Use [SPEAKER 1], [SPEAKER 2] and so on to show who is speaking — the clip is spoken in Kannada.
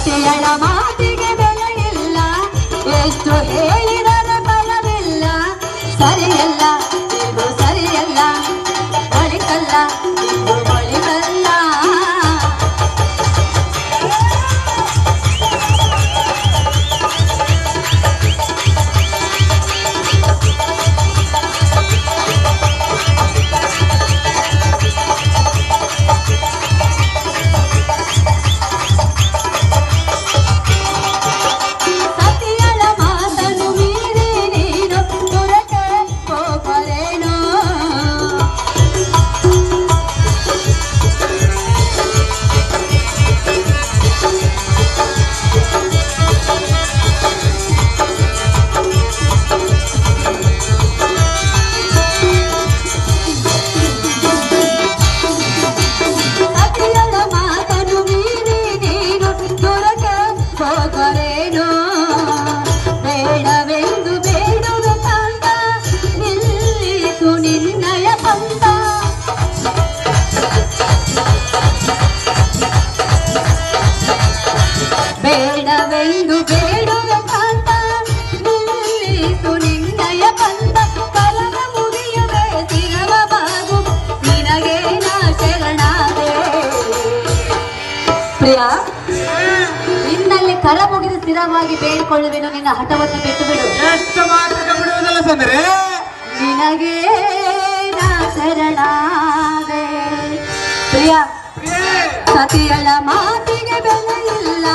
[SPEAKER 1] ಸತಿಯಳ ಮಾತಿಗೆ ಬೆಲೆ ಇಲ್ಲ, ಎಷ್ಟು ಹೇಳಿದರ ಫಲವಿಲ್ಲ. ಸರಿಯಲ್ಲ ಇದು ಸರಿಯಲ್ಲ, ಒಳಿತಲ್ಲ ಇದು ಒಳಿತಲ್ಲ. ಬೇಡವೆಂದು ಬೇಡುವೆ ಕಾಂತ, ನಿಲ್ಲಿಸು ನಿನ್ನಯ ಪಂಥ. ಬೇಡವೆಂದು ಬೇಡುವೆ ಕಾಂತ, ನಿಲ್ಲಿಸು ನಿನ್ನಯ ಪಂಥ. ಕಲನ ಮುಗಿಯದೆ ತಿರವ ಬಾಗು, ನಿನಗೆ ನಾ ಶರಣಾದೆ. ಪ್ರಿಯ, ನಿನ್ನಲ್ಲಿ ಕರ ಮುಗಿದು ಸ್ಥಿರವಾಗಿ ಬೇಡಿಕೊಳ್ಳುವೆನು, ನಿನ್ನ ಹಠವನ್ನು ಬಿಟ್ಟು ಬಿಡು.
[SPEAKER 2] ಎಷ್ಟು ಮಾತ್ರ ಬಿಡುವುದಲ್ಲ ಸಂದ್ರೆ,
[SPEAKER 1] ನಿನಗೆ ನಾ ಶರಣಾದೆ. ಪ್ರಿಯ, ಸತಿಯಳ ಮಾತಿಗೆ ಬೆಲೆ ಇಲ್ಲ,